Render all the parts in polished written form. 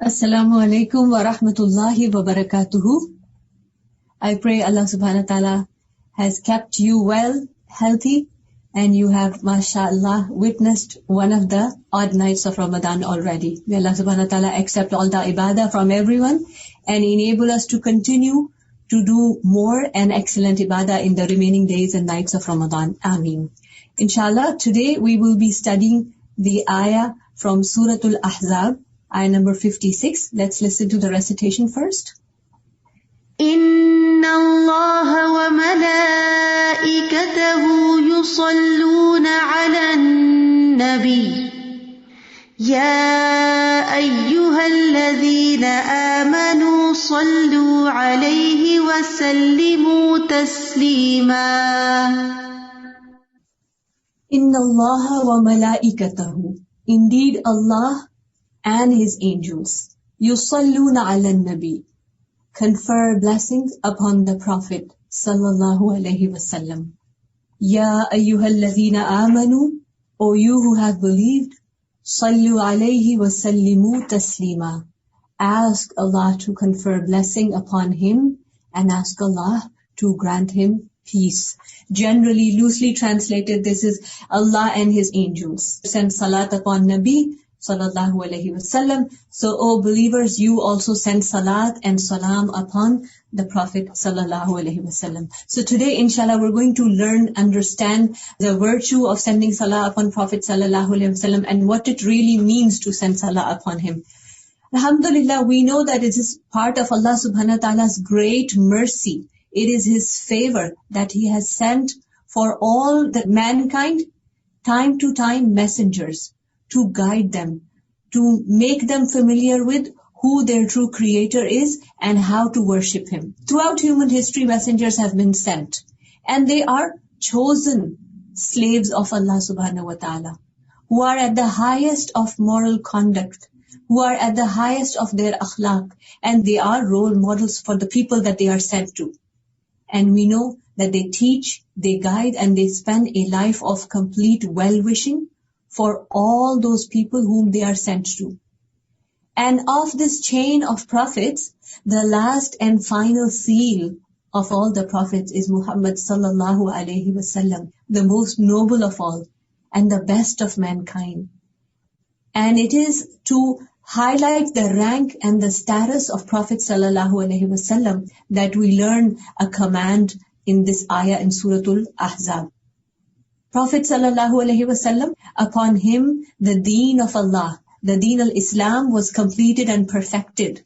Assalamu alaikum wa rahmatullahi wa barakatuhu. I pray Allah subhanahu wa ta'ala has kept you well, healthy, and you have, mashallah, witnessed one of the odd nights of Ramadan already. May Allah subhanahu wa ta'ala accept all the ibadah from everyone and enable us to continue to do more and excellent ibadah in the remaining days and nights of Ramadan. Ameen. Inshallah, today we will be studying the ayah from Surah Al-Ahzab, ayah number 56. Let's listen to the recitation first. إِنَّ اللَّهَ وَمَلَائِكَتَهُ يُصَلُّونَ عَلَى النَّبِيِّ يَا أَيُّهَا الَّذِينَ آمَنُوا صَلُّوا عَلَيْهِ وَسَلِّمُوا تَسْلِيمًا. Inna Allah wa malaikatahu. Indeed Allah and His angels. Yusalluna ala nabi. Confer blessings upon the Prophet sallallahu alaihi wasallam. Ya ayyuhalladhina amanu. O you who have believed. Sallu alayhi wa sallimu taslima. Ask Allah to confer blessing upon him and ask Allah to grant him peace. Generally, loosely translated, this is Allah and His angels. Send salat upon Nabi sallallahu alaihi wasallam. So, O believers, you also send salat and salam upon the Prophet sallallahu alaihi wasallam. So today, inshallah, we're going to learn, understand the virtue of sending salah upon Prophet sallallahu alaihi wasallam and what it really means to send salah upon him. Alhamdulillah, we know that it is part of Allah subhanahu wa ta'ala's great mercy. It is His favor that He has sent for all the mankind, time to time, messengers to guide them, to make them familiar with who their true creator is and how to worship Him. Throughout human history, messengers have been sent, and they are chosen slaves of Allah subhanahu wa ta'ala, who are at the highest of moral conduct, who are at the highest of their akhlaq, and they are role models for the people that they are sent to. And we know that they teach, they guide, and they spend a life of complete well-wishing for all those people whom they are sent to. And of this chain of prophets, the last and final seal of all the prophets is Muhammad sallallahu alaihi wasallam, the most noble of all and the best of mankind. And it is to highlight the rank and the status of Prophet sallallahu alaihi wasallam that we learn a command in this ayah in Surah Al-Ahzab. Prophet sallallahu alaihi wasallam, upon him the deen of Allah, the deen al-Islam was completed and perfected.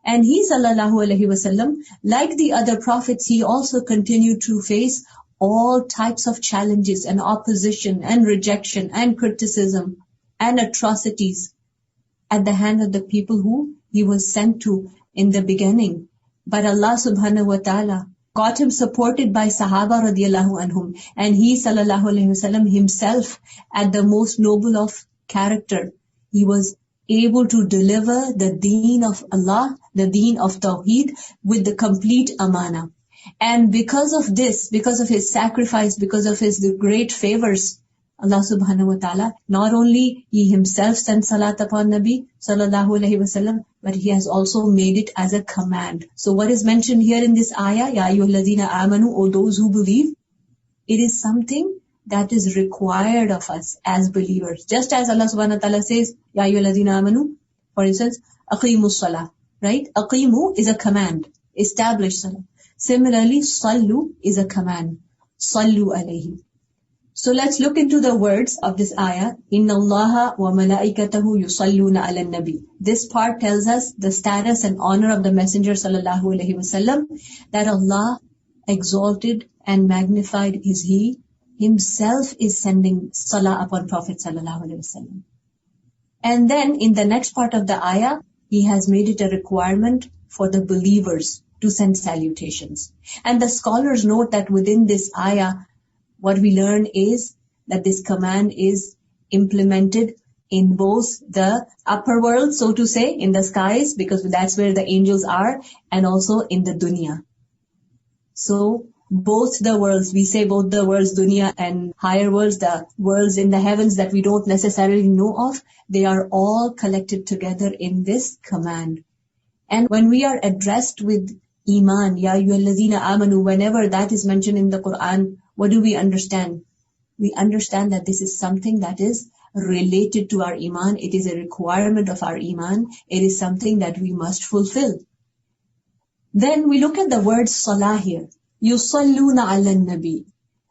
And he sallallahu alaihi wasallam, like the other prophets, he also continued to face all types of challenges and opposition and rejection and criticism and atrocities at the hand of the people who he was sent to in the beginning. But Allah subhanahu wa ta'ala got him supported by Sahaba radiallahu anhum, and he sallallahu alayhi wasallam himself, at the most noble of character, he was able to deliver the deen of Allah, the deen of Tawheed, with the complete amana. And because of this, because of his sacrifice, because of his great favors, Allah subhanahu wa ta'ala, not only He Himself sent salat upon Nabi sallallahu alayhi wasallam, but He has also made it as a command. So what is mentioned here in this ayah, Ya ayyuhalladhina amanu, O those who believe, it is something that is required of us as believers. Just as Allah subhanahu wa ta'ala says, Ya ayyuhalladhina amanu, for instance, aqimus salah, right? Aqimu is a command, establish salah. Similarly, sallu is a command, sallu alayhi. So let's look into the words of this ayah. Inna Allaha wa malaikatahu yusalluna ala nabi. This part tells us the status and honor of the Messenger sallallahu alaihi wasallam, that Allah exalted and magnified is He Himself is sending salah upon Prophet sallallahu alaihi wasallam. And then in the next part of the ayah, He has made it a requirement for the believers to send salutations. And the scholars note that within this ayah, what we learn is that this command is implemented in both the upper world, so to say, in the skies, because that's where the angels are, and also in the dunya. So both the worlds, we say both the worlds, dunya and higher worlds, the worlds in the heavens that we don't necessarily know of, they are all collected together in this command. And when we are addressed with Iman, Ya ayyuhallazina amanu, whenever that is mentioned in the Quran, what do we understand? We understand that this is something that is related to our Iman. It is a requirement of our Iman. It is something that we must fulfill. Then we look at the word salah here. Yusalluna ala nabi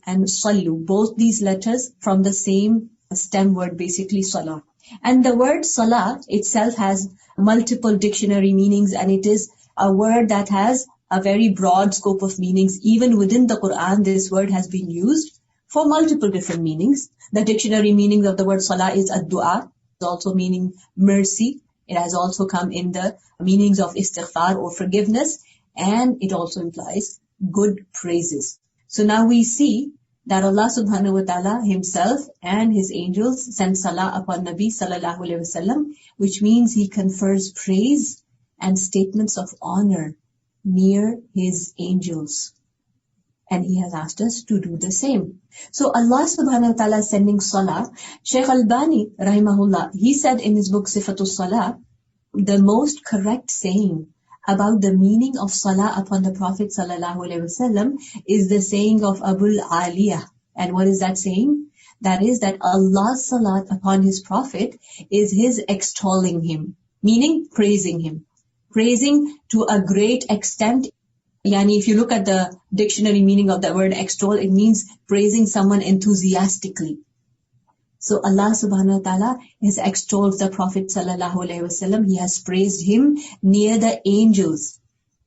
and sallu. Both these letters from the same stem word, basically salah. And the word salah itself has multiple dictionary meanings, and it is a word that has a very broad scope of meanings. Even within the Quran, this word has been used for multiple different meanings. The dictionary meaning of the word salah is ad-du'a, also meaning mercy. It has also come in the meanings of istighfar or forgiveness, and it also implies good praises. So now we see that Allah subhanahu wa ta'ala himself and his angels send salah upon Nabi sallallahu alayhi wa sallam, which means he confers praise and statements of honor near his angels. And he has asked us to do the same. So Allah subhanahu wa ta'ala is sending salah. Shaykh Albani, rahimahullah, he said in his book Sifatul Salah, the most correct saying about the meaning of salah upon the Prophet sallallahu alaihi wasallam is the saying of Abul Aliyah. And what is that saying? That is that Allah's salat upon his Prophet is his extolling him, meaning praising him. Praising to a great extent. Yani if you look at the dictionary meaning of the word extol, it means praising someone enthusiastically. So Allah subhanahu wa ta'ala has extolled the Prophet sallallahu alaihi wasallam. He has praised him near the angels,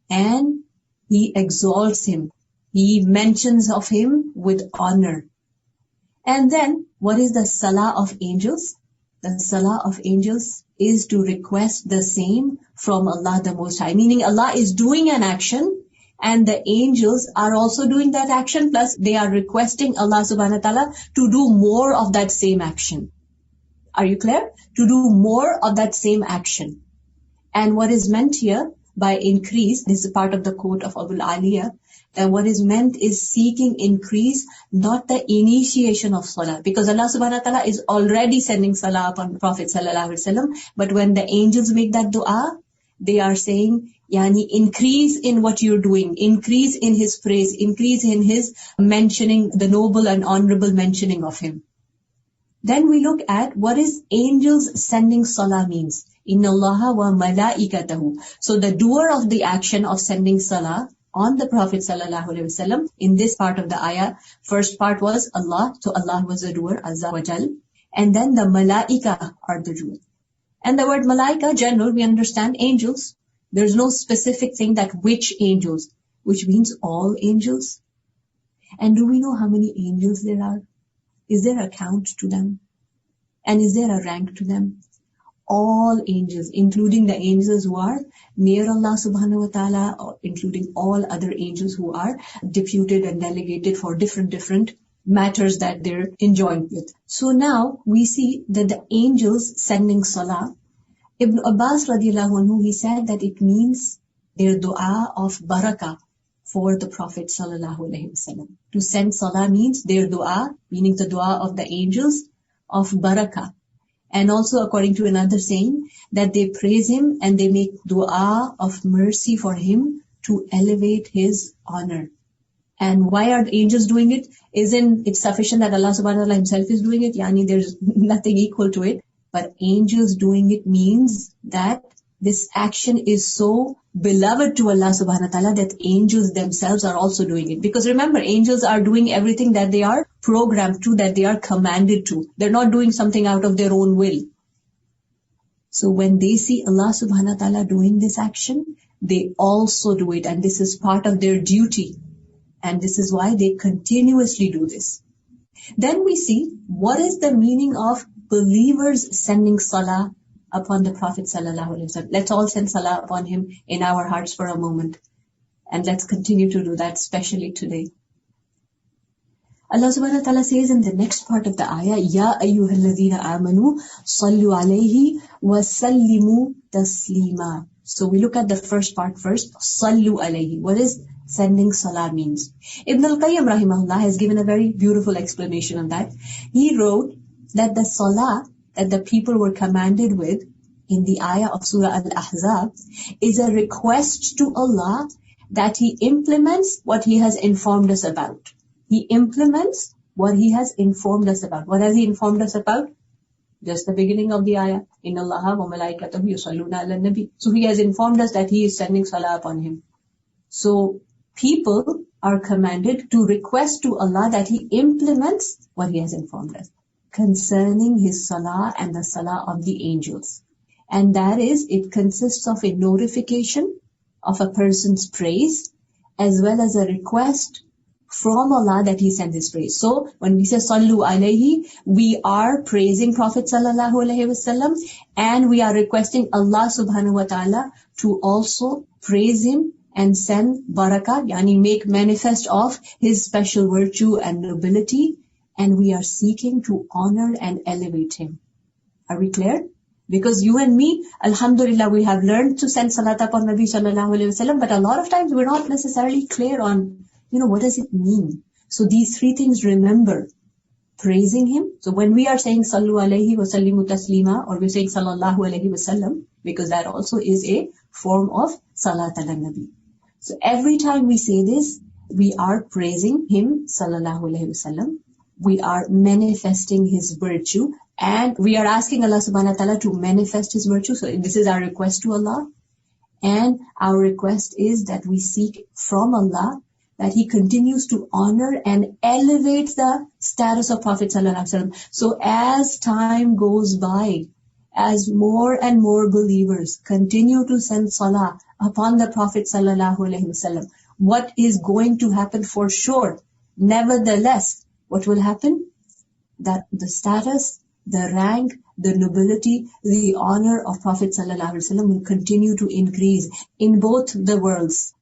and he exalts him. He mentions of him with honor. And then what is the salah of angels? The salah of angels is to request the same from Allah the Most High. Meaning Allah is doing an action, and the angels are also doing that action, plus they are requesting Allah subhanahu wa ta'ala to do more of that same action. Are you clear? To do more of that same action. And what is meant here by increase, this is part of the quote of Abul Aliyah, that what is meant is seeking increase, not the initiation of salah. Because Allah subhanahu wa ta'ala is already sending salah upon Prophet sallallahu alaihi wasallam, but when the angels make that dua, they are saying, Yani increase in what you're doing, increase in his praise, increase in his mentioning, the noble and honorable mentioning of him. Then we look at what is angels sending salah means. Inna Allaha wa malaikatahu. So the doer of the action of sending salah on the Prophet sallallahu alaihi wasallam, in this part of the ayah, first part was Allah, so Allah was the doer, azza wa jal, and then the malaika are the doer. And the word malaika, general, we understand angels. There's no specific thing that which angels, which means all angels. And do we know how many angels there are? Is there a count to them? And is there a rank to them? All angels, including the angels who are near Allah subhanahu wa ta'ala, or including all other angels who are deputed and delegated for different matters that they're enjoined with. So now we see that the angels sending salah, Ibn Abbas radiallahu anhu, he said that it means their dua of barakah for the Prophet sallallahu alaihi wasallam. To send salah means their dua, meaning the dua of the angels of barakah. And also according to another saying, that they praise him and they make dua of mercy for him to elevate his honor. And why are the angels doing it? Isn't it sufficient that Allah subhanahu wa ta'ala himself is doing it? Yani there's nothing equal to it. But angels doing it means that this action is so beloved to Allah subhanahu wa ta'ala that angels themselves are also doing it. Because remember, angels are doing everything that they are programmed to, that they are commanded to. They're not doing something out of their own will. So when they see Allah subhanahu wa ta'ala doing this action, they also do it. And this is part of their duty. And this is why they continuously do this. Then we see what is the meaning of believers sending salah upon the Prophet sallallahu alaihi wasallam. Let's all send salah upon him in our hearts for a moment. And let's continue to do that, especially today. Allah subhanahu wa ta'ala says in the next part of the ayah, Ya ayyuhalladhina amanu sallu alayhi wa sallimu taslima. So we look at the first part first. Sallu alayhi. What is sending salah means? Ibn al-Qayyim rahimahullah has given a very beautiful explanation on that. He wrote that the salah that the people were commanded with in the ayah of Surah Al-Ahzab is a request to Allah that He implements what He has informed us about. He implements what He has informed us about. What has He informed us about? Just the beginning of the ayah. Inna Allaha wa malaikatahu yusalluna ala nabi. So He has informed us that He is sending salah upon Him. So people are commanded to request to Allah that He implements what He has informed us concerning His salah and the salah of the angels. And that is, it consists of a notification of a person's praise as well as a request from Allah that He sends His praise. So when we say Sallu alayhi, we are praising Prophet sallallahu alayhi wasallam and we are requesting Allah subhanahu wa ta'ala to also praise Him and send barakah, yani make manifest of His special virtue and nobility, and we are seeking to honor and elevate Him. Are we clear? Because you and me, alhamdulillah, we have learned to send salat upon Nabi sallallahu alayhi wasallam, but a lot of times we're not necessarily clear on, what does it mean? So these three things, remember, praising Him. So when we are saying sallu alayhi wa sallimu taslima, or we're saying sallallahu alayhi wasallam, because that also is a form of salat ala nabi. So every time we say this, we are praising Him sallallahu alayhi wasallam. We are manifesting His virtue, and we are asking Allah subhanahu wa ta'ala to manifest His virtue. So this is our request to Allah. And our request is that we seek from Allah that He continues to honor and elevate the status of Prophet sallallahu alaihi wasallam. So as time goes by, as more and more believers continue to send salah upon the Prophet sallallahu alaihi wasallam, what is going to happen for sure? Nevertheless, what will happen? That the status, the rank, the nobility, the honor of Prophet sallallahu alaihi wasallam will continue to increase in both the worlds,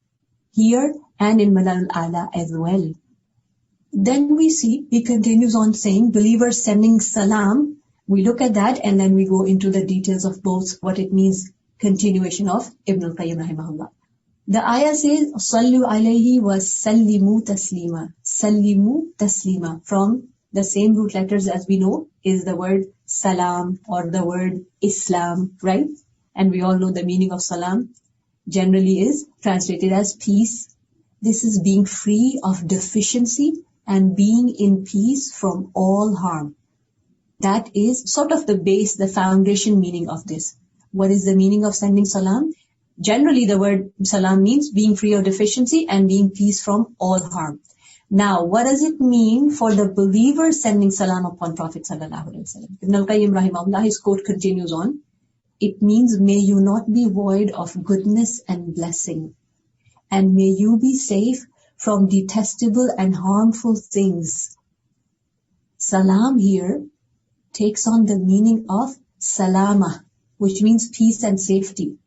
here and in Malal Ala as well. Then we see, he continues on saying, believers sending salam. We look at that and then we go into the details of both, what it means, continuation of Ibn al-Qayyim rahimahullah. The ayah says, Sallu alayhi wa sallimu taslima. Sallimu taslima. From the same root letters as we know is the word salam or the word Islam, right? And we all know the meaning of salam generally is translated as peace. This is being free of deficiency and being in peace from all harm. That is sort of the base, the foundation meaning of this. What is the meaning of sending salam? Generally, the word salam means being free of deficiency and being peace from all harm. Now, what does it mean for the believer sending salam upon Prophet sallallahu alaihi wasallam? Ibn al-Qayyim rahimahullah, his quote continues on. It means, may you not be void of goodness and blessing, and may you be safe from detestable and harmful things. Salam here takes on the meaning of salama, which means peace and safety.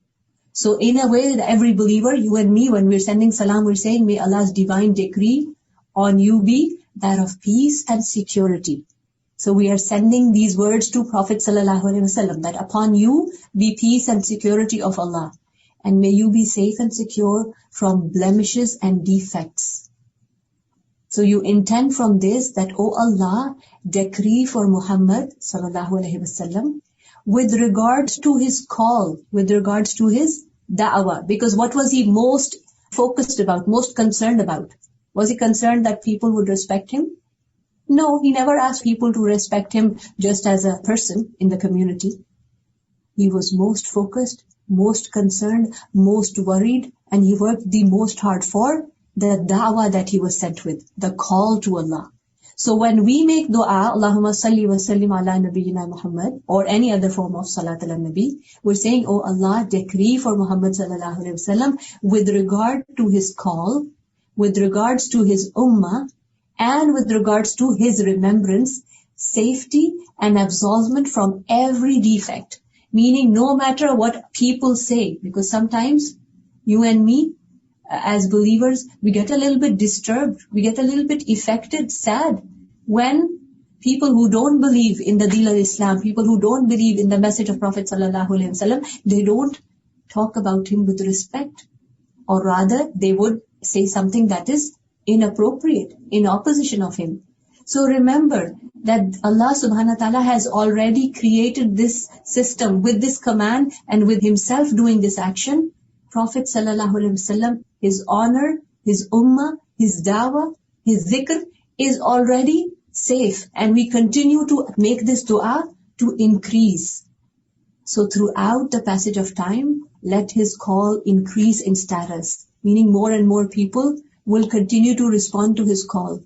So in a way, every believer, you and me, when we're sending salam, we're saying, may Allah's divine decree on you be that of peace and security. So we are sending these words to Prophet sallallahu alaihi wasallam, that upon you be peace and security of Allah, and may you be safe and secure from blemishes and defects. So you intend from this that, O Allah, decree for Muhammad sallallahu alaihi wasallam with regards to his call, with regards to his da'wah. Because what was he most focused about, most concerned about? Was he concerned that people would respect him? No, he never asked people to respect him just as a person in the community. He was most focused, most concerned, most worried, and he worked the most hard for the da'wah that he was sent with, the call to Allah. So when we make dua, Allahumma salli wa sallim ala nabiyyina Muhammad, or any other form of salat ala nabi, we're saying, oh Allah, decree for Muhammad sallallahu alaihi wasallam with regard to his call, with regards to his ummah, and with regards to his remembrance, safety and absolvement from every defect. Meaning no matter what people say, because sometimes you and me, as believers, we get a little bit disturbed, we get a little bit affected, sad, when people who don't believe in the Deen of Islam, people who don't believe in the message of Prophet sallallahu alaihi wasallam, they don't talk about him with respect, or rather they would say something that is inappropriate, in opposition of him. So remember that Allah subhanahu wa ta'ala has already created this system with this command and with himself doing this action. Prophet sallallahu alaihi wasallam, his honor, his ummah, his dawah, his dhikr is already safe, and we continue to make this dua to increase. So throughout the passage of time, let his call increase in status, meaning more and more people will continue to respond to his call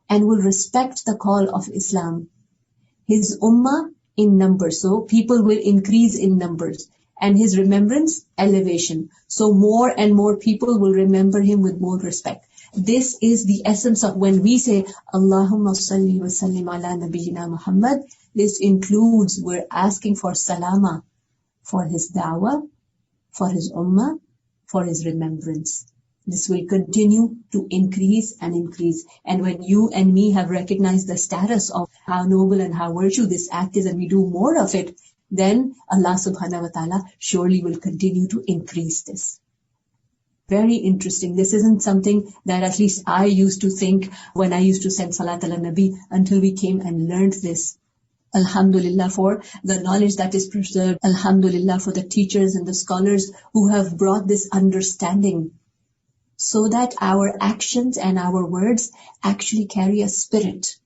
and will respect the call of Islam. His ummah in numbers, so people will increase in numbers, and his remembrance, elevation. So more and more people will remember him with more respect. This is the essence of when we say, Allahumma salli wa sallim ala nabiyyina Muhammad. This includes, we're asking for salama, for his da'wah, for his ummah, for his remembrance. This will continue to increase and increase. And when you and me have recognized the status of how noble and how virtuous this act is, and we do more of it, then Allah subhanahu wa ta'ala surely will continue to increase this. Very interesting. This isn't something that at least I used to think when I used to send Salat ala Nabi, until we came and learned this. Alhamdulillah for the knowledge that is preserved. Alhamdulillah for the teachers and the scholars who have brought this understanding, so that our actions and our words actually carry a spirit.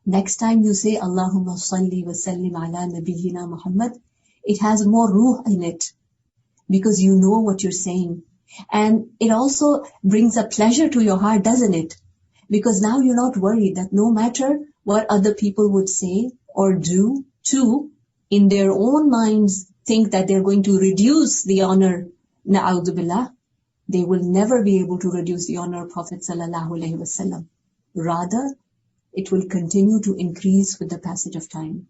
Next time you say Allahumma salli wa sallim ala nabiyyina Muhammad, it has more ruh in it, because you know what you're saying. And it also brings a pleasure to your heart, doesn't it? Because now you're not worried that no matter what other people would say or do, to, in their own minds, think that they're going to reduce the honor, na'udhu billah, they will never be able to reduce the honor of Prophet sallallahu alaihi wasallam. Rather, it will continue to increase with the passage of time.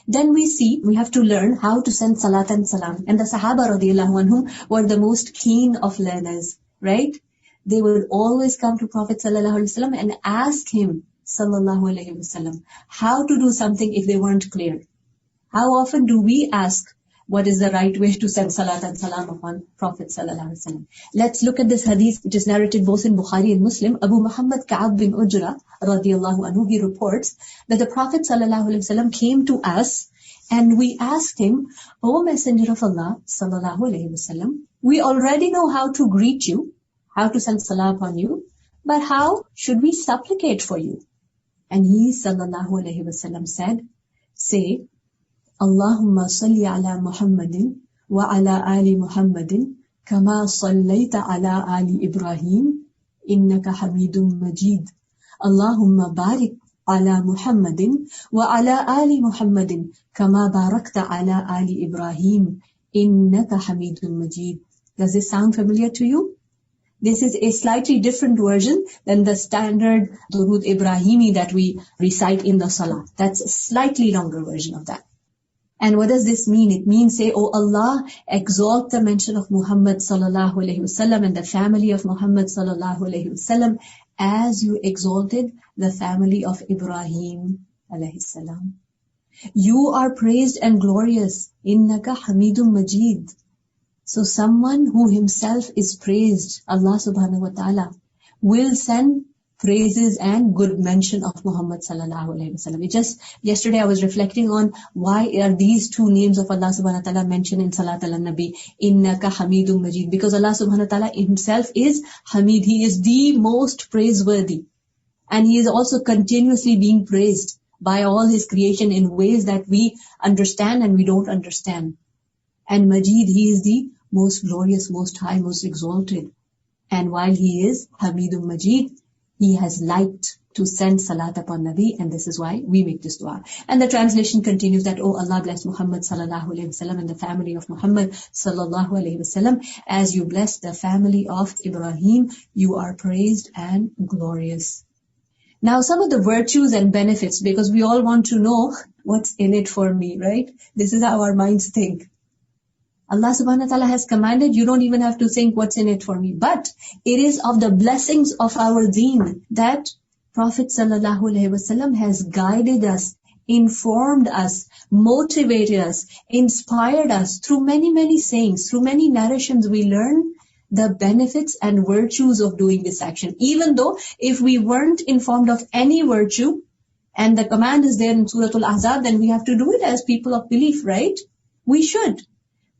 Then we have to learn how to send salat and salam. And the Sahaba radiallahu anhum were the most keen of learners, right? They would always come to Prophet sallallahu alaihi wasallam and ask him sallallahu alaihi wasallam how to do something if they weren't clear. How often do we ask what is the right way to send salat and salam upon Prophet sallallahu alaihi wasallam? Let's look at this hadith, which is narrated both in Bukhari and Muslim. Abu Muhammad Ka'ab bin Ujra radiallahu anhu, he reports that the Prophet sallallahu alaihi wasallam came to us, and we asked him, O Messenger of Allah sallallahu alaihi wasallam, we already know how to greet you, how to send salam upon you, but how should we supplicate for you? And he sallallahu alaihi wasallam said, say, Allahumma salli ala Muhammadin wa ala ali Muhammadin kama sallaita ala ali Ibrahim innaka Hamidum Majid. Allahumma barik ala Muhammadin wa ala ali Muhammadin kama barakta ala ali Ibrahim innaka Hamidum Majid. Does this sound familiar to you? This is a slightly different version than the standard Durud Ibrahimi that we recite in the Salah. That's a slightly longer version of that. And what does this mean? It means, say, oh Allah, exalt the mention of Muhammad sallallahu alaihi wasallam and the family of Muhammad sallallahu alaihi wasallam as you exalted the family of Ibrahim alayhi salam. You are praised and glorious. Innaka Hamidum Majid. So someone who himself is praised, Allah subhanahu wa ta'ala, will send praises and good mention of Muhammad sallallahu alaihi wasallam. Yesterday I was reflecting on why are these two names of Allah subhanahu wa ta'ala mentioned in Salat al-Nabi, Innaka Hamidum Majid, because Allah subhanahu wa ta'ala himself is Hamid. He is the most praiseworthy, and he is also continuously being praised by all his creation in ways that we understand and we don't understand. And Majid, he is the most glorious, most high, most exalted. And while he is Hamidum Majid, he has liked to send salat upon Nabi, and this is why we make this dua. And the translation continues that, oh Allah, bless Muhammad sallallahu alaihi wasallam and the family of Muhammad sallallahu alaihi wasallam. As you bless the family of Ibrahim, you are praised and glorious. Now, some of the virtues and benefits, because we all want to know what's in it for me, right? This is how our minds think. Allah subhanahu wa ta'ala has commanded, you don't even have to think what's in it for me. But it is of the blessings of our deen that Prophet sallallahu alaihi wasallam has guided us informed us, motivated us, inspired us. Through many, many sayings, through many narrations, we learn the benefits and virtues of doing this action. Even though if we weren't informed of any virtue, and the command is there in Surah Al-Ahzab, then we have to do it as people of belief, right? We should.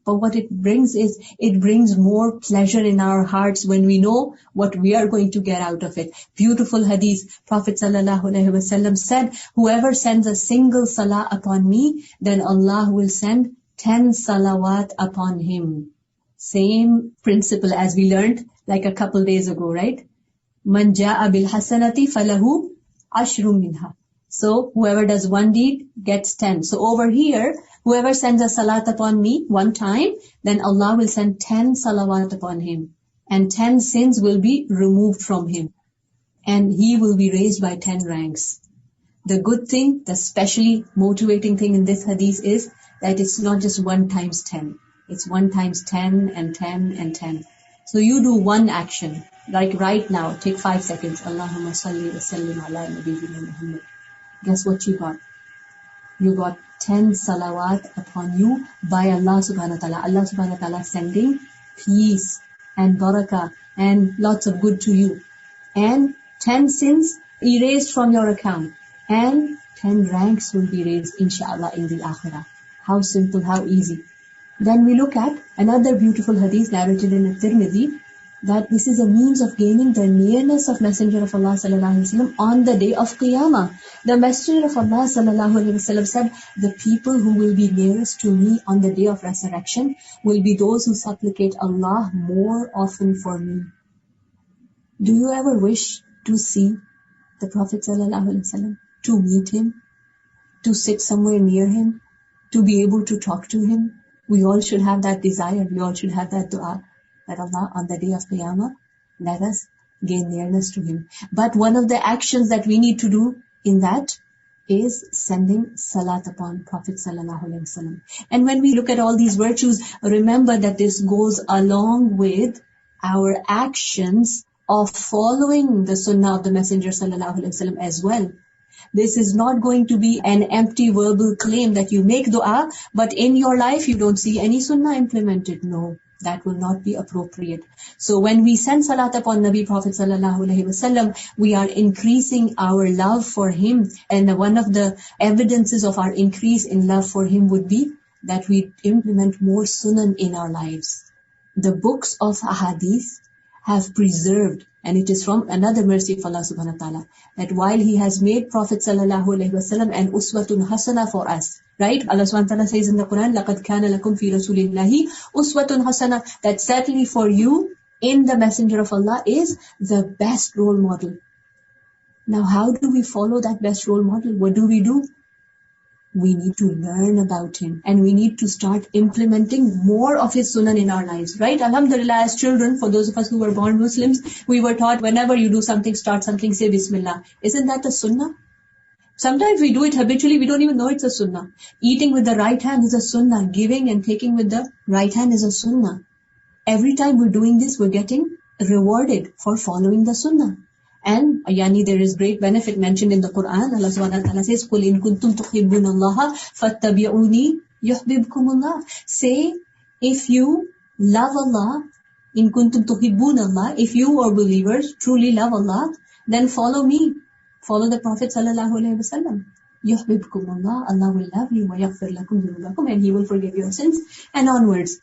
But what it brings is, it brings more pleasure in our hearts when we know what we are going to get out of it. Beautiful hadith. Prophet ﷺ said, whoever sends a single salah upon me, then Allah will send 10 salawat upon him. Same principle as we learned like a couple days ago, right? Man ja'a bil hasanati falahu ashru minha. So whoever does one deed gets 10. So over here, whoever sends a salat upon me one time, then Allah will send 10 salawat upon him. And 10 sins will be removed from him. And he will be raised by 10 ranks. The good thing, the specially motivating thing in this hadith is that it's not just 1 times 10. It's 1 times 10 and 10 and 10. So you do one action. Like right now, take 5 seconds. Allahumma salli wa sallim ala nabiyyina Muhammad. Guess what you got? You got 10 salawat upon you by Allah subhanahu wa ta'ala. Allah subhanahu wa ta'ala sending peace and barakah and lots of good to you. And 10 sins erased from your account. And 10 ranks will be raised, inshallah, in the akhirah. How simple, how easy. Then we look at another beautiful hadith narrated in At-Tirmidhi, that this is a means of gaining the nearness of Messenger of Allah sallallahu alaihi wasallam on the day of Qiyamah. The Messenger of Allah sallallahu alaihi wasallam said, the people who will be nearest to me on the day of resurrection will be those who supplicate Allah more often for me. Do you ever wish to see the Prophet sallallahu alaihi wasallam, to meet him, to sit somewhere near him, to be able to talk to him? We all should have that desire. We all should have that dua, that Allah, on the day of Qiyamah, let us gain nearness to him. But one of the actions that we need to do in that is sending salat upon Prophet sallallahu alaihi wasallam. And when we look at all these virtues, remember that this goes along with our actions of following the sunnah of the Messenger sallallahu alaihi wasallam as well. This is not going to be an empty verbal claim that you make dua, but in your life you don't see any sunnah implemented. No, that will not be appropriate. So when we send salat upon Nabi Prophet sallallahu alaihi wasallam, we are increasing our love for him. And one of the evidences of our increase in love for him would be that we implement more sunan in our lives. The books of ahadith have preserved, and it is from another mercy of Allah subhanahu wa ta'ala, that while he has made Prophet sallallahu alaihi wasallam an uswatun hasana for us, right? Allah subhanahu wa ta'ala says in the Quran, لَقَدْ كَانَ لَكُمْ فِي رَسُولِ اللَّهِ أُسْوَةٌ حَسَنَةٌ, that certainly for you in the Messenger of Allah is the best role model. Now how do we follow that best role model? What do? We need to learn about him, and we need to start implementing more of his sunan in our lives, right? Alhamdulillah, as children, for those of us who were born Muslims, we were taught whenever you do something, start something, say Bismillah. Isn't that a sunnah? Sometimes we do it habitually, we don't even know it's a sunnah. Eating with the right hand is a sunnah. Giving and taking with the right hand is a sunnah. Every time we're doing this, we're getting rewarded for following the sunnah. And there is great benefit mentioned in the Quran. Allah subhanahu wa ta'ala says, قُلْ إِن كُنْتُمْ تُحِبُّونَ اللَّهَ فَاتَّبِعُونِي يُحْبِبْكُمُ اللَّهُ. Say, if you love Allah, إِن كُنْتُمْ تُحِبُّونَ اللَّهَ, if you are believers, truly love Allah, then follow me. Follow the Prophet sallallahu alaihi wasallam. يُحْبِبْكُمُ اللَّهُ, Allah will love you, وَيَغْفِرْ لَكُمْ ذُنُوبَكُمْ, and He will forgive your sins, and onwards.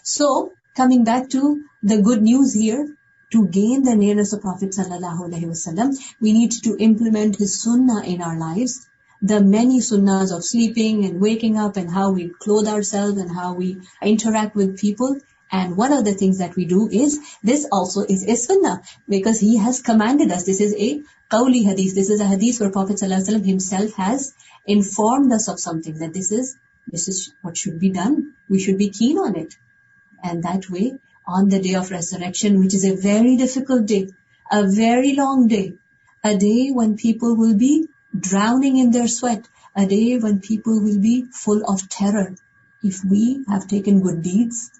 So, coming back to the good news here, to gain the nearness of Prophet sallallahu alaihi wasallam, we need to implement his sunnah in our lives. The many sunnahs of sleeping and waking up, and how we clothe ourselves, and how we interact with people. And one of the things that we do is, this also is a sunnah, because he has commanded us. This is a qawli hadith. This is a hadith where Prophet sallallahu alaihi wasallam himself has informed us of something, that this is what should be done. We should be keen on it. And that way, on the day of resurrection, which is a very difficult day, a very long day, a day when people will be drowning in their sweat, a day when people will be full of terror, if we have taken good deeds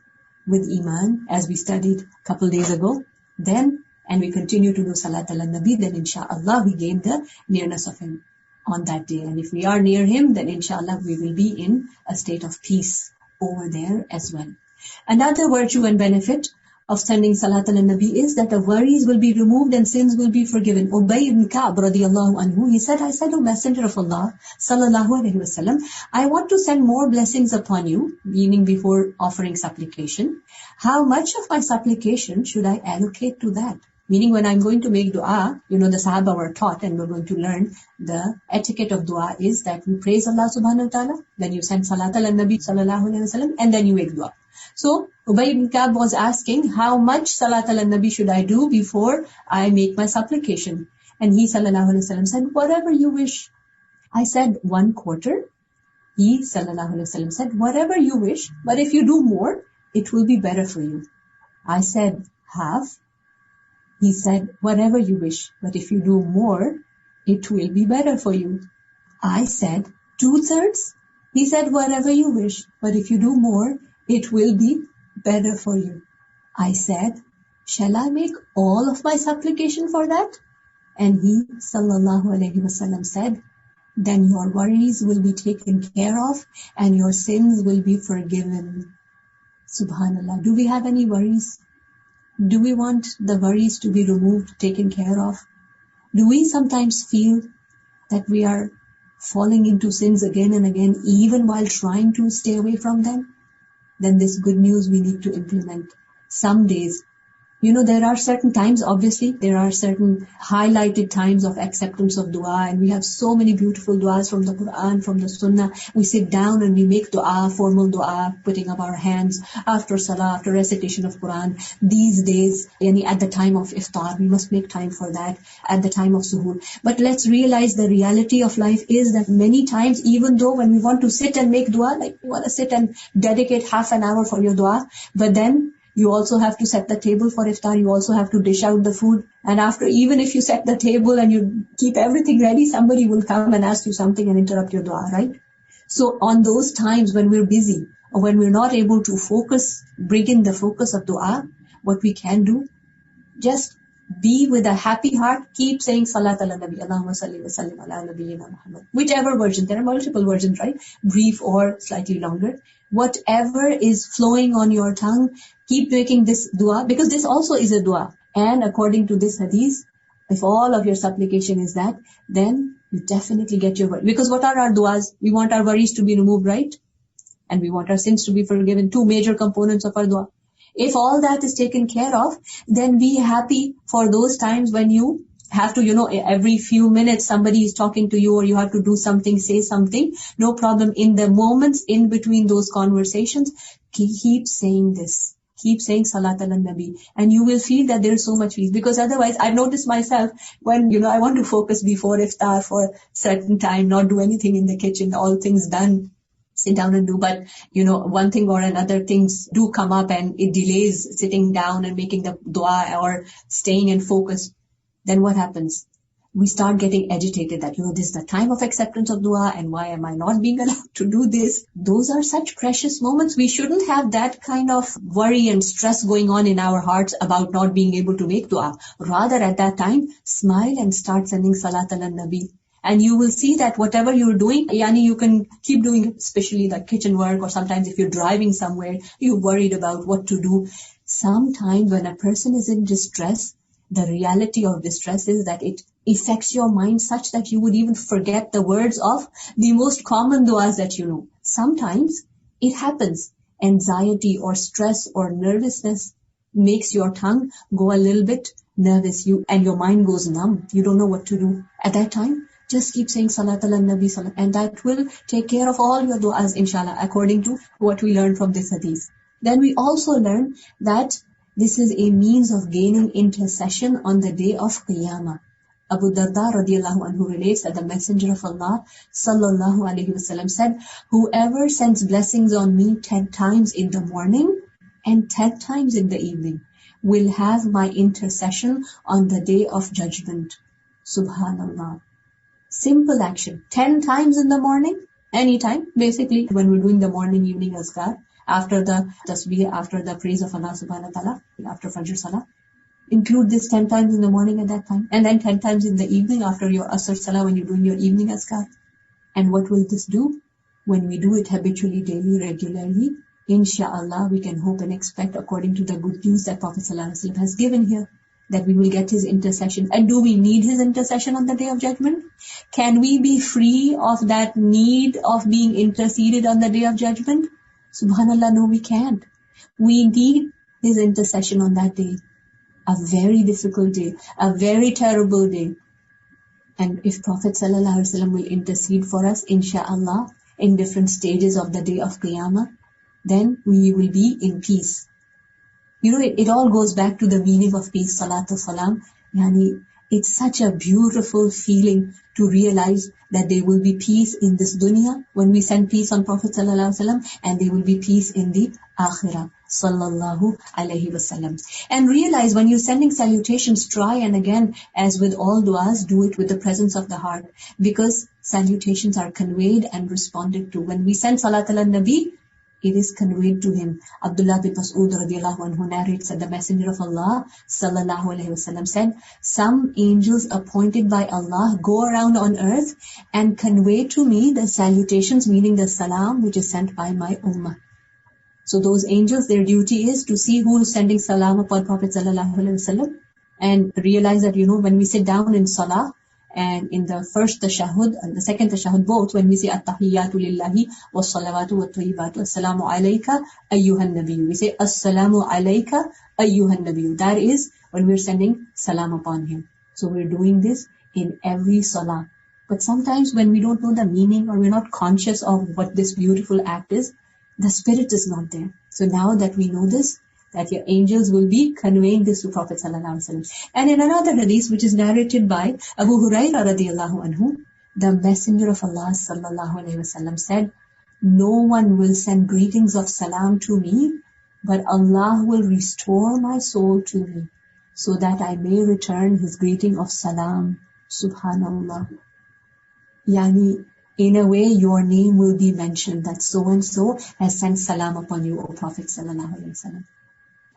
with iman, as we studied a couple days ago, then, and we continue to do salat ala nabi, then inshallah we gain the nearness of him. on that day. And if we are near him, then inshallah we will be in a state of peace over there as well. Another virtue and benefit of sending salat ala nabi is that the worries will be removed and sins will be forgiven. Ubay ibn Ka'b radiyallahu anhu, he said, I said, O Messenger of Allah sallallahu alaihi wasallam, I want to send more blessings upon you, meaning before offering supplication. How much of my supplication should I allocate to that? Meaning when I'm going to make dua, the Sahaba were taught, and we're going to learn the etiquette of dua is that we praise Allah subhanahu wa ta'ala, then you send salat ala nabi sallallahu alaihi wasallam, and then you make dua. So Ubay ibn Ka'b was asking, how much salat ala nabi should I do before I make my supplication? And he sallallahu alaihi wasallam said, whatever you wish. I said 1/4. He sallallahu alaihi wasallam said, whatever you wish, but if you do more, it will be better for you. I said half. He said, whatever you wish, but if you do more, it will be better for you. I said 2/3. He said, whatever you wish, but if you do more, it will be better for you. I said, shall I make all of my supplication for that? And he, sallallahu alaihi wasallam, said, then your worries will be taken care of and your sins will be forgiven. Subhanallah. Do we have any worries? Do we want the worries to be removed, taken care of? Do we sometimes feel that we are falling into sins again and again, even while trying to stay away from them? Then this good news we need to implement. Some days, there are certain times, obviously, there are certain highlighted times of acceptance of dua, and we have so many beautiful duas from the Quran, from the Sunnah. We sit down and we make dua, formal dua, putting up our hands after salah, after recitation of Quran. These days, at the time of iftar, we must make time for that, at the time of suhoor. But let's realize the reality of life is that many times, even though when we want to sit and make dua, like you want to sit and dedicate half an hour for your dua, but then you also have to set the table for iftar. You also have to dish out the food. And after, even if you set the table and you keep everything ready, somebody will come and ask you something and interrupt your dua, right? So on those times when we're busy or when we're not able to focus, bring in the focus of dua, what we can do, just be with a happy heart. Keep saying salat ala nabi, Allahumma salli wa sallim ala nabiyyina Muhammad. Whichever version, there are multiple versions, right? Brief or slightly longer. Whatever is flowing on your tongue, keep making this dua, because this also is a dua. And according to this hadith, if all of your supplication is that, then you definitely get your worry. Because what are our duas? We want our worries to be removed, right? And we want our sins to be forgiven. Two major components of our dua. If all that is taken care of, then be happy for those times when you have to, every few minutes somebody is talking to you or you have to do something, say something. No problem. In the moments in between those conversations, keep saying this. Keep saying salat ala nabi, and you will feel that there is so much peace. Because otherwise, I've noticed myself when, I want to focus before iftar for certain time, not do anything in the kitchen, all things done, sit down and do. But, one thing or another, things do come up and it delays sitting down and making the dua or staying and focus. Then what happens? We start getting agitated that, this is the time of acceptance of dua, and why am I not being allowed to do this? Those are such precious moments. We shouldn't have that kind of worry and stress going on in our hearts about not being able to make dua. Rather, at that time, smile and start sending salat ala nabi. And you will see that whatever you're doing, you can keep doing, especially the kitchen work, or sometimes if you're driving somewhere, you're worried about what to do. Sometimes when a person is in distress, the reality of distress is that it affects your mind such that you would even forget the words of the most common duas that you know. Sometimes it happens. Anxiety or stress or nervousness makes your tongue go a little bit nervous, and your mind goes numb. You don't know what to do. At that time, just keep saying salat ala nabi, and that will take care of all your duas, inshallah, according to what we learned from this hadith. Then we also learn that this is a means of gaining intercession on the day of Qiyamah. Abu Darda radiyallahu anhu relates that the Messenger of Allah sallallahu alaihi wasallam said, whoever sends blessings on me 10 times in the morning and 10 times in the evening will have my intercession on the day of judgment. Subhanallah. Simple action. 10 times in the morning, anytime. Basically, when we're doing the morning, evening azkar, after the tasbih, after the praise of Allah subhanahu wa ta'ala, after Fajr Salah, include this 10 times in the morning at that time, and then 10 times in the evening after your Asr Salah when you're doing your evening azkar. And what will this do? When we do it habitually, daily, regularly, inshallah, we can hope and expect, according to the good news that Prophet ﷺ has given here, that we will get his intercession. And do we need his intercession on the Day of Judgment? Can we be free of that need of being interceded on the Day of Judgment? Subhanallah, no, we can't. We need his intercession on that day. A very difficult day, a very terrible day. And if Prophet ﷺ will intercede for us, inshallah, in different stages of the day of Qiyamah, then we will be in peace. You know, it all goes back to the meaning of peace, salatu salam. Yani, it's such a beautiful feeling to realize that there will be peace in this dunya when we send peace on Prophet ﷺ, and there will be peace in the akhirah, sallallahu alayhi wasallam. And realize when you're sending salutations, try and again, as with all du'as, do it with the presence of the heart, because salutations are conveyed and responded to. When we send salat al-Nabi, it is conveyed to him. Abdullah bin Mas'ud radiallahu anhu narrates that the Messenger of Allah sallallahu alayhi wasallam said, some angels appointed by Allah go around on earth and convey to me the salutations, meaning the salam which is sent by my ummah. So those angels, their duty is to see who is sending salam upon Prophet sallallahu alayhi wasallam, and realize that, you know, when we sit down in salah, and in the first tashahhud and the second tashahhud, both, when we say at-tahiyyatu lillahi was-salawatu wat-tayyibatu assalamu alayka ayyuhan nabiyyu, we say assalamu alayka ayyuhan nabiyyu. That is when we're sending salam upon him. So we're doing this in every salah. But sometimes when we don't know the meaning, or we're not conscious of what this beautiful act is, the spirit is not there. So now that we know this, that your angels will be conveying this to Prophet sallallahu alaihi wasallam. And in another hadith, which is narrated by Abu Hurairah radiallahu anhu, the Messenger of Allah sallallahu alaihi wasallam said, no one will send greetings of salam to me, but Allah will restore my soul to me, so that I may return his greeting of salam. Subhanallah. Yani, in a way, your name will be mentioned, that so and so has sent salam upon you, O Prophet sallallahu alaihi wasallam.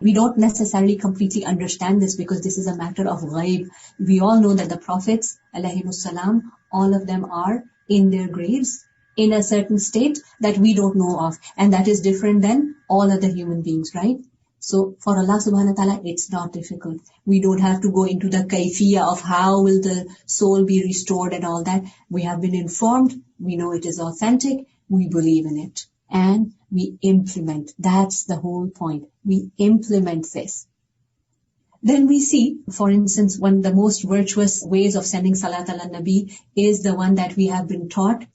We don't necessarily completely understand this, because this is a matter of ghaib. We all know that the prophets, alayhimussalam, all of them are in their graves in a certain state that we don't know of. And that is different than all other human beings, right? So for Allah subhanahu wa ta'ala, it's not difficult. We don't have to go into the kayfiyah of how will the soul be restored and all that. We have been informed. We know it is authentic. We believe in it. And we implement. That's the whole point. We implement this. Then we see, for instance, one of the most virtuous ways of sending salat ala nabi is the one that we have been taught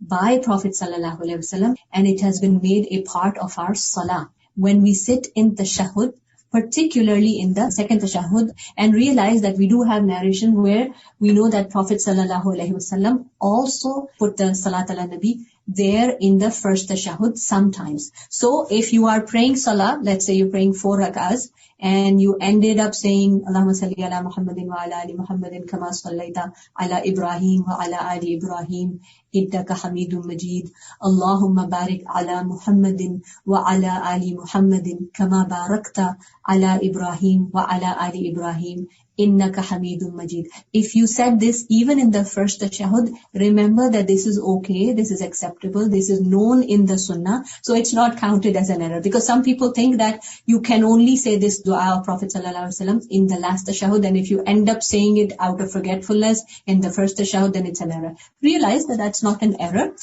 by Prophet sallallahu alaihi wasallam, and it has been made a part of our salah. When we sit in tashahhud, particularly in the second tashahhud, and realize that we do have narration where we know that Prophet sallallahu alaihi wasallam also put the salat ala nabi there in the first tashahhud sometimes. So if you are praying salah, let's say you're praying 4 rak'ahs, and you ended up saying Allahumma salli ala Muhammadin wa ala ali Muhammadin kama sallaita ala Ibrahim wa ala ali Ibrahim innaka Hamidum Majid, Allahumma barik ala Muhammadin wa ala ali Muhammadin kama barakta ala Ibrahim wa ala ali Ibrahim innaka Hamidum Majid. If you said this even in the first tashahhud, remember that this is okay, this is acceptable, this is known in the sunnah, so it's not counted as an error. Because some people think that you can only say this dua of Prophet sallallahu alaihi wasallam in the last tashahhud, and if you end up saying it out of forgetfulness in the first tashahhud, then it's an error. Realize that that's not an error.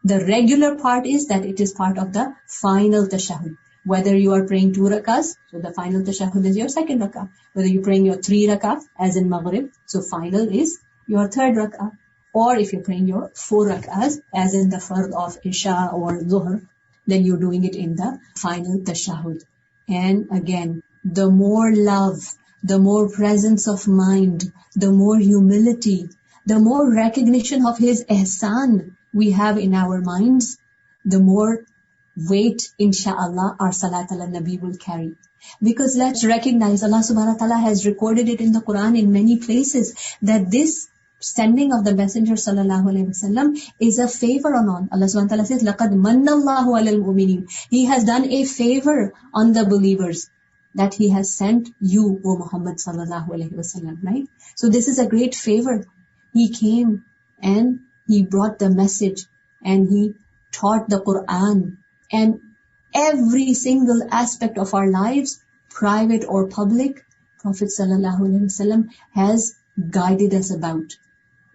The regular part is that it is part of the final tashahhud. Whether you are praying 2 rak'ahs, so the final tashahhud is your second rak'ah. Whether you're praying your 3 rak'ah, as in Maghrib, so final is your 3rd rak'ah. Or if you're praying your 4 rak'ahs, as in the fard of Isha or Zuhr, then you're doing it in the final tashahhud. And again, the more love, the more presence of mind, the more humility, the more recognition of His ihsan we have in our minds, the more weight, inshallah, our salat ala nabi will carry. Because let's recognize, Allah subhanahu wa ta'ala has recorded it in the Quran in many places, that this sending of the Messenger sallallahu alayhi wasallam is a favor on all. Allah subhanahu wa ta'ala says, لَقَدْ مَنَّ اللَّهُ عَلَى الْمُؤْمِنِينَ. He has done a favor on the believers. that He has sent you, O Muhammad sallallahu alaihi wasallam, right? So this is a great favor. He came and He brought the message and He taught the Quran, and every single aspect of our lives, private or public, Prophet sallallahu alaihi wasallam has guided us about.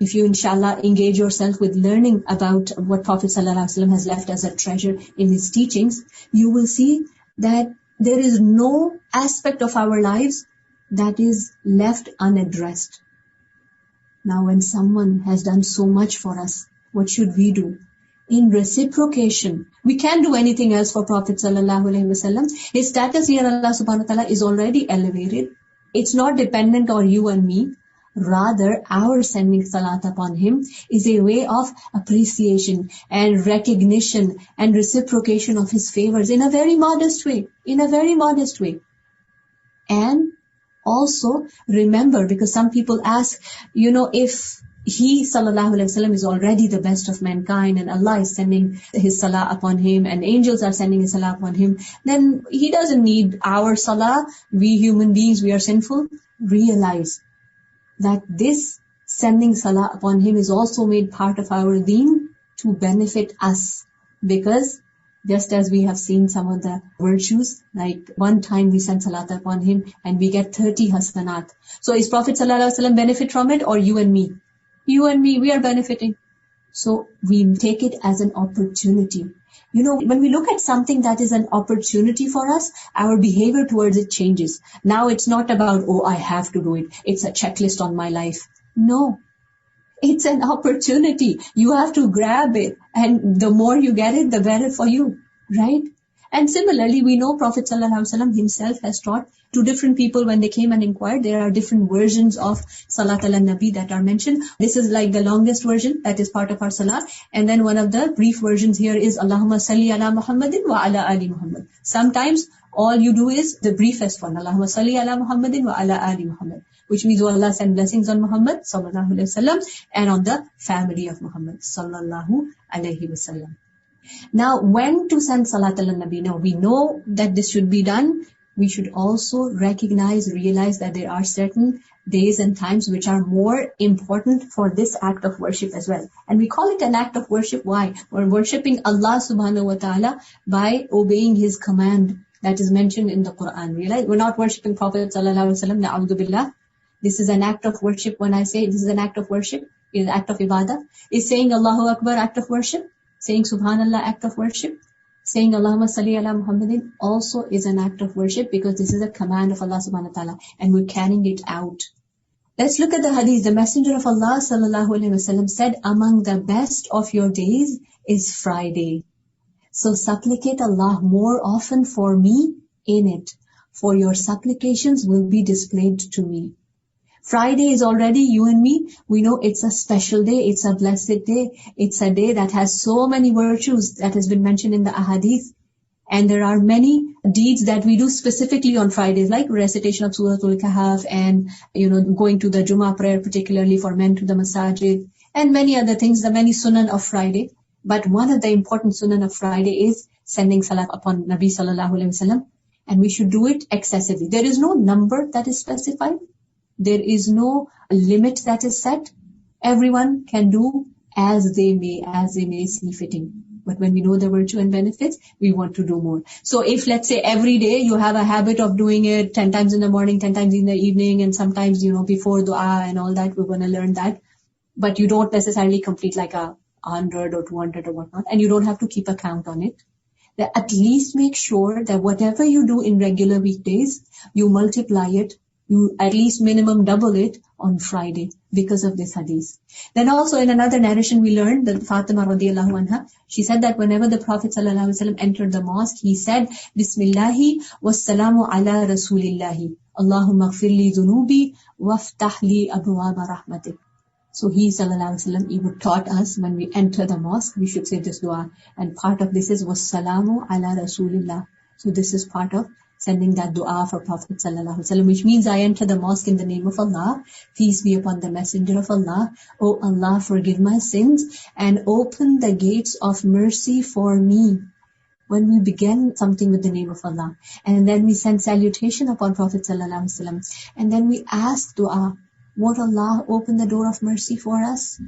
If you inshallah engage yourself with learning about what Prophet sallallahu alaihi wasallam has left as a treasure in his teachings, you will see that there is no aspect of our lives that is left unaddressed. Now when someone has done so much for us, what should we do? In reciprocation, we can't do anything else for Prophet sallallahu alaihi wasallam. His status near Allah subhanahu wa ta'ala is already elevated. It's not dependent on you and me. Rather, our sending salat upon him is a way of appreciation and recognition and reciprocation of his favors in a very modest way. And also remember, because some people ask, if he sallallahu alaihi wasallam is already the best of mankind and Allah is sending his salah upon him and angels are sending his salah upon him, then he doesn't need our salah. We human beings, we are sinful. Realize that this sending salah upon him is also made part of our deen to benefit us. Because just as we have seen some of the virtues, like one time we send salat upon him and we get 30 hasanat. So is Prophet sallallahu alaihi wasallam benefit from it, or you and me? You and me, we are benefiting. So we take it as an opportunity. When we look at something that is an opportunity for us, our behavior towards it changes. Now it's not about, I have to do it. It's a checklist on my life. No, it's an opportunity. You have to grab it. And the more you get it, the better for you, right? And similarly, we know Prophet sallallahu alaihi wasallam himself has taught to different people when they came and inquired. There are different versions of Salat al-Nabi that are mentioned. This is like the longest version that is part of our Salah. And then one of the brief versions here is Allahumma salli ala Muhammadin wa ala ali Muhammad. Sometimes all you do is the briefest one, Allahumma salli ala Muhammadin wa ala ali Muhammad, which means Allah send blessings on Muhammad sallallahu alaihi wasallam and on the family of Muhammad sallallahu alaihi wasallam. Now, when to send Salat al-Nabi? Now, we know that this should be done. We should also realize that there are certain days and times which are more important for this act of worship as well. And we call it an act of worship. Why? We're worshipping Allah subhanahu wa ta'ala by obeying His command that is mentioned in the Quran. Realize, we're not worshipping Prophet sallallahu alaihi wasallam, na'udhu billah. This is an act of worship. When I say this is an act of worship, it is an act of ibadah. Is saying Allahu Akbar act of worship? Saying Subhanallah act of worship? Saying Allahumma salli ala Muhammadin also is an act of worship, because this is a command of Allah subhanahu wa ta'ala and we're carrying it out. Let's look at the hadith. The Messenger of Allah sallallahu alaihi wasallam said, among the best of your days is Friday. So supplicate Allah more often for me in it, for your supplications will be displayed to me. Friday is already, you and me, we know it's a special day, it's a blessed day, it's a day that has so many virtues that has been mentioned in the ahadith. And there are many deeds that we do specifically on Fridays, like recitation of Surah Al-Kahf and, going to the Jummah prayer, particularly for men to the masajid, and many other things, the many sunan of Friday. But one of the important sunan of Friday is sending salat upon Nabi sallallahu alaihi wasallam. And we should do it excessively. There is no number that is specified. There is no limit that is set. Everyone can do as they may see fitting. But when we know the virtue and benefits, we want to do more. So if, let's say, every day you have a habit of doing it 10 times in the morning, 10 times in the evening, and sometimes, before dua and all that, we're going to learn that. But you don't necessarily complete like 100 or 200 or whatnot, and you don't have to keep a count on it. That at least make sure that whatever you do in regular weekdays, you multiply it. You at least minimum double it on Friday because of this hadith. Then also in another narration we learned that Fatima radiallahu anha, she said that whenever the Prophet sallallahu alaihi wasallam entered the mosque, he said, Bismillahi wassalamu ala rasulillahi. Allahumma gfir li dhunubi waftah li abwaaba rahmatik. So he sallallahu alaihi wasallam, he would taught us when we enter the mosque, we should say this dua. And part of this is wassalamu ala rasulillah. So this is part of sending that dua for Prophet sallallahu alaihi wasallam, which means I enter the mosque in the name of Allah. Peace be upon the Messenger of Allah. Oh Allah, forgive my sins and open the gates of mercy for me. when we begin something with the name of Allah, and then we send salutation upon Prophet sallallahu alaihi wasallam, and then we ask dua, won't Allah open the door of mercy for us?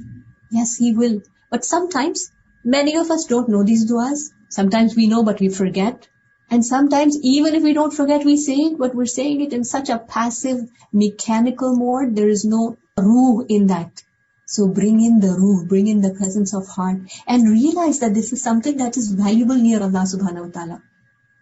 Yes, He will. But sometimes, many of us don't know these duas. Sometimes we know, but we forget. And sometimes, even if we don't forget, we say it, but we're saying it in such a passive, mechanical mode. There is no ruh in that. So bring in the ruh, bring in the presence of heart, and realize that this is something that is valuable near Allah subhanahu wa ta'ala.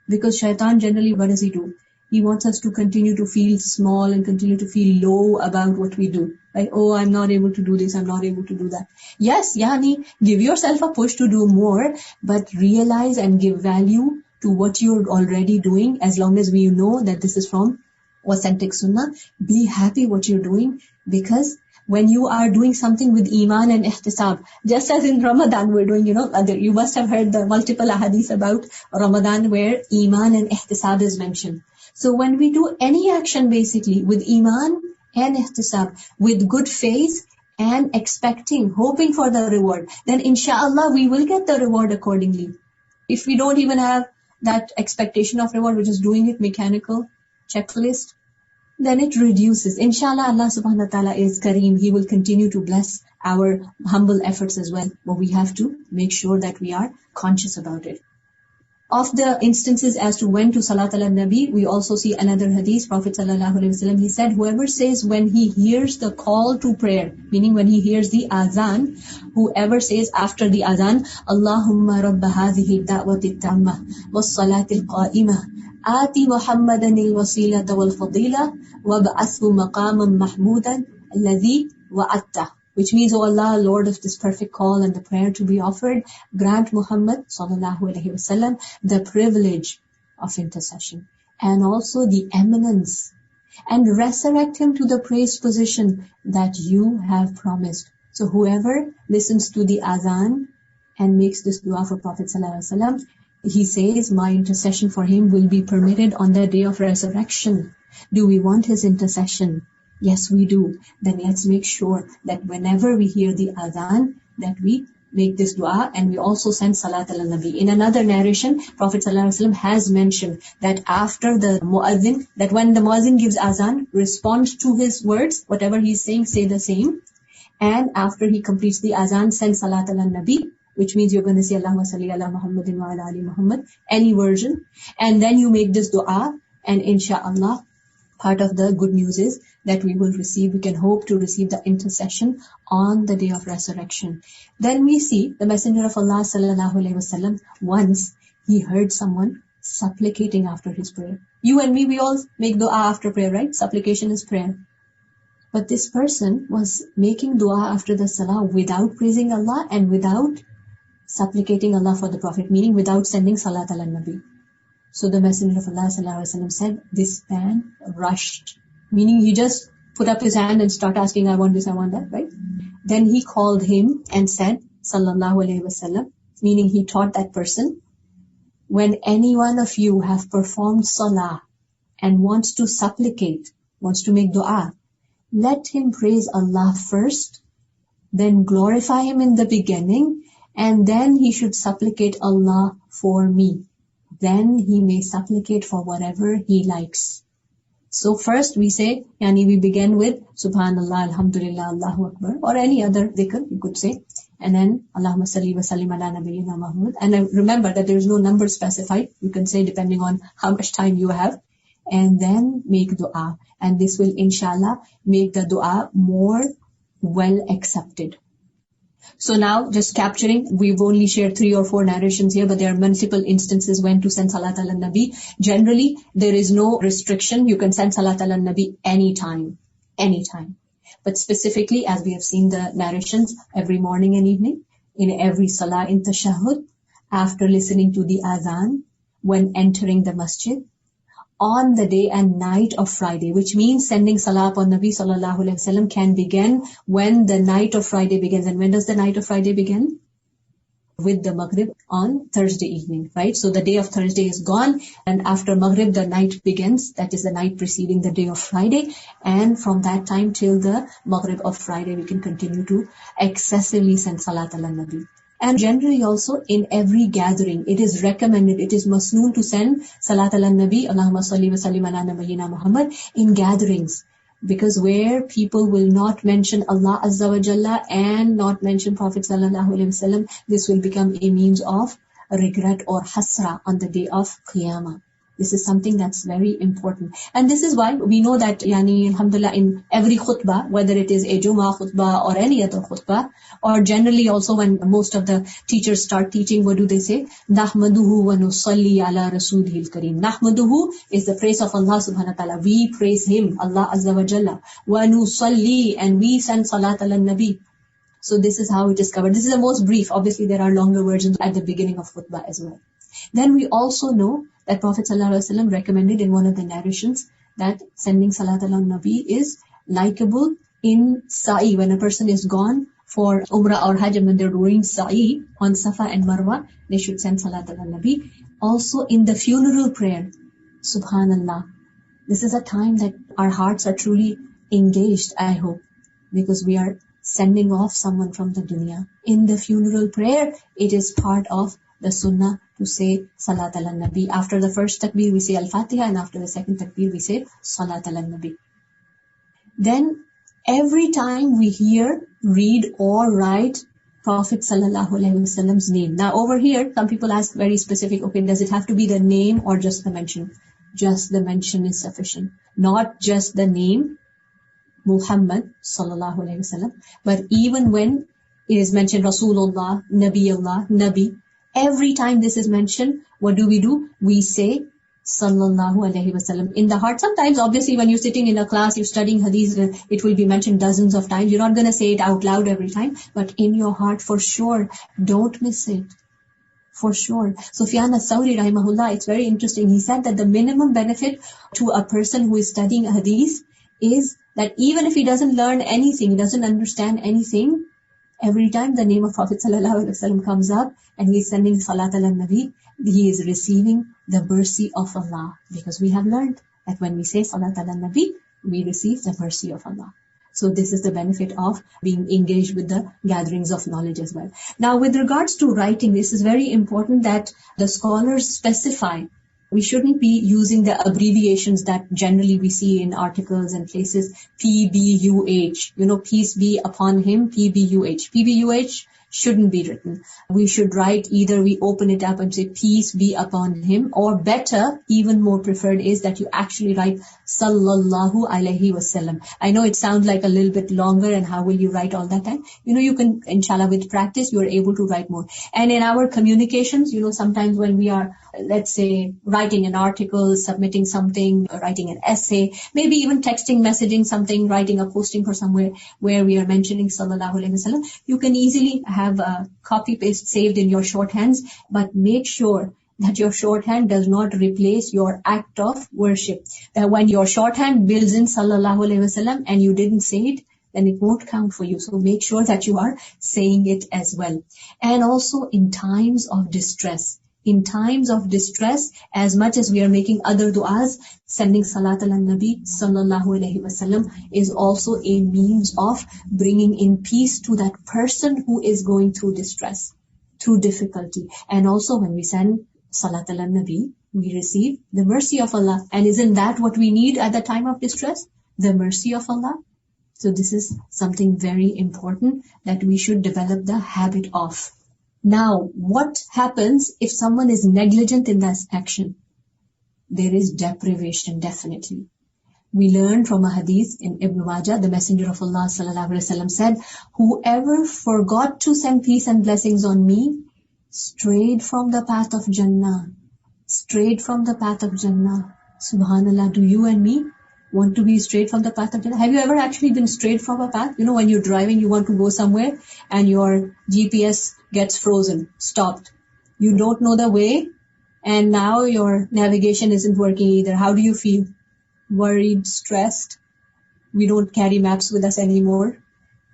Because shaitan generally, what does he do? He wants us to continue to feel small and continue to feel low about what we do. Like, oh, I'm not able to do this, I'm not able to do that. Yes, yani, give yourself a push to do more, but realize and give value to what you're already doing, as long as we know that this is from authentic sunnah. Be happy what you're doing, because when you are doing something with iman and ihtisab, just as in Ramadan we're doing, you must have heard the multiple ahadith about Ramadan where iman and ihtisab is mentioned. So when we do any action basically with iman and ihtisab, with good faith and expecting, hoping for the reward, then inshallah we will get the reward accordingly. If we don't even have that expectation of reward, we're just doing it mechanical, checklist, then it reduces. Inshallah, Allah subhanahu wa ta'ala is Kareem. He will continue to bless our humble efforts as well. But we have to make sure that we are conscious about it. Of the instances as to when to Salat ala Nabi, we also see another hadith. Prophet sallallahu alaihi wasallam, he said, whoever says when he hears the call to prayer, meaning when he hears the azan, whoever says after the azan, Allahumma rabba hadhihi da'wati tammah was salati al-qa'imah آتِ محمدًا الوسيلة والفضيلة وابعثه مقاما محمودا الذي وعدته. Which means, O Allah, Lord of this perfect call and the prayer to be offered, grant Muhammad sallallahu alaihi wasallam the privilege of intercession and also the eminence, and resurrect him to the praised position that you have promised. So whoever listens to the azan and makes this dua for Prophet sallallahu alaihi wasallam, he says, my intercession for him will be permitted on the day of resurrection. Do we want his intercession? Yes, we do. Then let's make sure that whenever we hear the adhan, that we make this dua, and we also send salat ala nabi. In another narration, Prophet ﷺ has mentioned that after the muazzin, that when the muazzin gives azan, respond to his words, whatever he's saying, say the same. And after he completes the azan, send salat ala nabi, which means you're going to say Allahumma salli ala Muhammadin wa ala ali Muhammad, any version. And then you make this dua, and inshallah, part of the good news is that we can hope to receive the intercession on the day of resurrection. Then we see the Messenger of Allah sallallahu alaihi wasallam, once he heard someone supplicating after his prayer. You and me, we all make dua after prayer, right? Supplication is prayer. But this person was making dua after the salah without praising Allah and without supplicating Allah for the Prophet, meaning without sending salat ala nabi. So the Messenger of Allah sallallahu alaihi wasallam said, this man rushed, meaning he just put up his hand and started asking, I want this, I want that, right? Then he called him and said, sallallahu alaihi wasallam, meaning he taught that person, when any one of you have performed salah and wants to supplicate, wants to make dua, let him praise Allah first, then glorify him in the beginning, and then he should supplicate Allah for me. Then he may supplicate for whatever he likes. So first we say, we begin with Subhanallah, Alhamdulillah, Allahu Akbar, or any other dhikr you could say. And then Allahumma salli wa sallim ala nabiyyina Muhammad. And remember that there is no number specified. You can say depending on how much time you have. And then make dua. And this will inshallah make the dua more well accepted. So now, just capturing, we've only shared 3 or 4 narrations here, but there are multiple instances when to send salat ala nabi. Generally, there is no restriction. You can send salat ala nabi anytime. But specifically, as we have seen the narrations, every morning and evening, in every salah in tashahhud, after listening to the adhan, when entering the masjid, on the day and night of Friday, which means sending salah upon Nabi sallallahu alaihi wasallam can begin when the night of Friday begins. And when does the night of Friday begin? With the Maghrib on Thursday evening, right? So the day of Thursday is gone, and after Maghrib the night begins. That is the night preceding the day of Friday, and from that time till the Maghrib of Friday we can continue to excessively send salat ala nabi. And generally also in every gathering, it is recommended, it is masnoon to send salat ala nabi, Allahumma salli wa sallim ala nabiyyina Muhammad in gatherings. Because where people will not mention Allah Azza wa Jalla and not mention Prophet Sallallahu Alaihi Wasallam, this will become a means of regret or hasra on the day of Qiyamah. This is something that's very important. And this is why we know that, alhamdulillah, in every khutbah, whether it is a Jummah khutbah or any other khutbah, or generally also when most of the teachers start teaching, what do they say? Nahmaduhu wa nusalli ala rasulihil kareem. Nahmaduhu is the praise of Allah subhanahu wa ta'ala. We praise Him, Allah Azza wa Jalla. Wa nusalli, and we send salat ala nabi. So this is how it is covered. This is the most brief. Obviously there are longer versions at the beginning of khutbah as well. Then we also know that Prophet ﷺ recommended in one of the narrations that sending salat ala nabi is likable in sa'i. When a person is gone for umrah or hajj and when they're doing sa'i on Safa and Marwa, they should send salat ala nabi. Also in the funeral prayer, subhanallah, this is a time that our hearts are truly engaged, I hope, because we are sending off someone from the dunya. In the funeral prayer, it is part of the sunnah to say salat ala nabi. After the first takbir we say al-Fatiha, and after the second takbir we say salat ala nabi. Then every time we hear, read or write Prophet Sallallahu Alaihi Wasallam's name. Now over here some people ask very specific, okay, does it have to be the name or just the mention? Just the mention is sufficient. Not just the name Muhammad Sallallahu Alaihi Wasallam, but even when it is mentioned Rasulullah, Nabiullah, Nabi, every time this is mentioned, what do? We say Sallallahu Alaihi Wasallam in the heart. Sometimes, obviously, when you're sitting in a class, you're studying hadith, it will be mentioned dozens of times. You're not going to say it out loud every time, but in your heart, for sure, don't miss it. For sure. Sufyan al-Thawri, rahimahullah, it's very interesting. He said that the minimum benefit to a person who is studying hadith is that even if he doesn't learn anything, he doesn't understand anything, every time the name of Prophet Sallallahu Alaihi Wasallam comes up and he is sending salat ala nabi, he is receiving the mercy of Allah. Because we have learned that when we say salat ala nabi, we receive the mercy of Allah. So this is the benefit of being engaged with the gatherings of knowledge as well. Now with regards to writing, this is very important that the scholars specify. We shouldn't be using the abbreviations that generally we see in articles and places. PBUH, peace be upon him, PBUH. PBUH shouldn't be written. We should write, either we open it up and say peace be upon him, or better, even more preferred is that you actually write Sallallahu Alaihi Wasallam. I know it sounds like a little bit longer, and how will you write all that time? You can, inshallah, with practice, you are able to write more. And in our communications, sometimes when we are, let's say, writing an article, submitting something, writing an essay, maybe even texting, messaging something, writing a posting for somewhere where we are mentioning Sallallahu Alaihi Wasallam, you can easily have a copy-paste saved in your shorthands, but make sure that your shorthand does not replace your act of worship. That when your shorthand builds in Sallallahu Alaihi Wasallam and you didn't say it, then it won't count for you. So make sure that you are saying it as well. And also in times of distress. In times of distress, as much as we are making other du'as, sending salat ala nabi sallallahu alaihi wasallam is also a means of bringing in peace to that person who is going through distress, through difficulty. And also when we send salat ala nabi, we receive the mercy of Allah. And isn't that what we need at the time of distress? The mercy of Allah. So this is something very important that we should develop the habit of. Now, what happens if someone is negligent in that action? There is deprivation, definitely. We learn from a hadith in Ibn Majah, the Messenger of Allah sallallahu alaihi wasallam said, whoever forgot to send peace and blessings on me, strayed from the path of Jannah. Strayed from the path of Jannah. Subhanallah, do you and me want to be strayed from the path of Jannah? Have you ever actually been strayed from a path? When you're driving, you want to go somewhere and your GPS gets frozen, stopped. You don't know the way and now your navigation isn't working either. How do you feel? Worried, stressed? We don't carry maps with us anymore.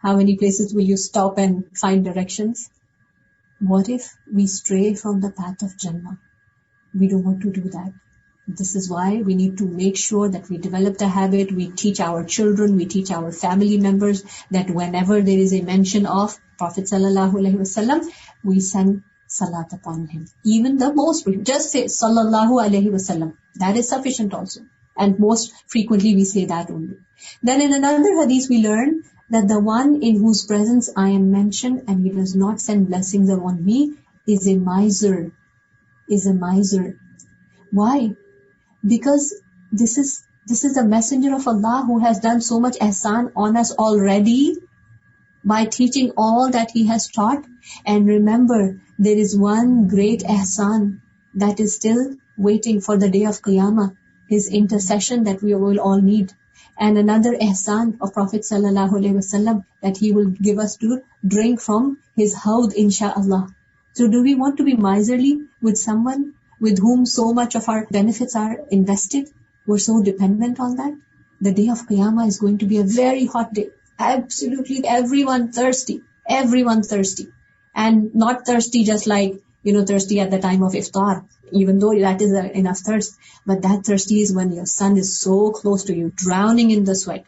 How many places will you stop and find directions? What if we stray from the path of Jannah? We don't want to do that. This is why we need to make sure that we develop the habit, we teach our children, we teach our family members that whenever there is a mention of Prophet sallallahu alaihi wasallam, we send salat upon him. Even the most, just say sallallahu alaihi wasallam. That is sufficient also. And most frequently we say that only. Then in another hadith we learn that the one in whose presence I am mentioned and he does not send blessings upon me is a miser. Why? Because this is the messenger of Allah who has done so much ihsan on us already by teaching all that he has taught. And remember, there is one great ihsan that is still waiting for the day of Qiyamah, his intercession that we will all need. And another ihsan of Prophet sallallahu alaihi wasallam, that he will give us to drink from his hawd, inshaAllah. So do we want to be miserly with someone with whom so much of our benefits are invested? We're so dependent on that. The day of Qiyamah is going to be a very hot day. Absolutely everyone thirsty. And not thirsty just like, thirsty at the time of iftar, even though that is enough thirst. But that thirsty is when your sun is so close to you, drowning in the sweat.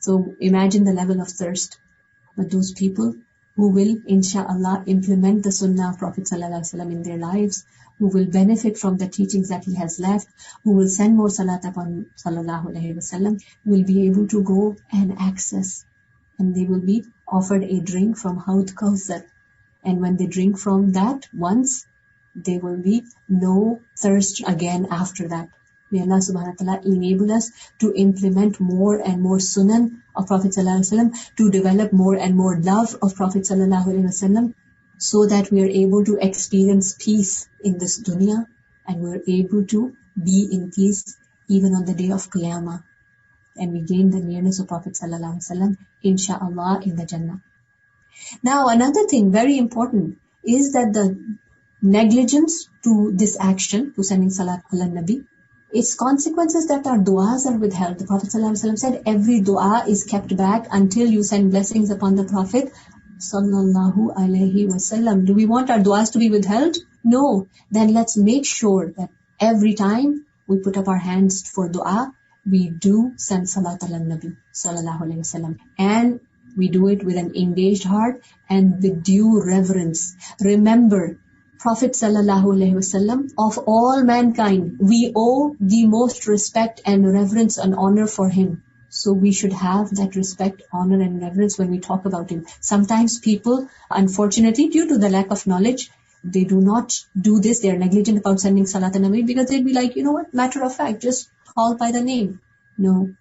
So imagine the level of thirst. But those people who will, inshaAllah, implement the sunnah of Prophet sallallahu alaihi wasallam in their lives, who will benefit from the teachings that he has left, who will send more salat upon sallallahu alaihi wasallam, will be able to go and access, and they will be offered a drink from Hawd Kawthar. And when they drink from that once, there will be no thirst again after that. May Allah subhanahu wa ta'ala enable us to implement more and more sunan of Prophet sallallahu alaihi wasallam, to develop more and more love of Prophet sallallahu alaihi wasallam, so that we are able to experience peace in this dunya, and we are able to be in peace even on the day of Qiyamah, and we gain the nearness of Prophet sallallahu alaihi wasallam, inshaAllah, in the Jannah. Now another thing very important is that the negligence to this action, to sending salat ala nabi, its consequences that our du'as are withheld. The Prophet ﷺ said, every dua is kept back until you send blessings upon the Prophet sallallahu alaihi wasallam. Do we want our du'as to be withheld? No. Then let's make sure that every time we put up our hands for dua, we do send salat ala nabi sallallahu alaihi wasallam. And we do it with an engaged heart and with due reverence. Remember, Prophet sallallahu alaihi wasallam, of all mankind, we owe the most respect and reverence and honor for him. So we should have that respect, honor and reverence when we talk about him. Sometimes people, unfortunately, due to the lack of knowledge, they do not do this. They are negligent about sending salat an nabi because they'd be like, matter of fact, just call by the name. No.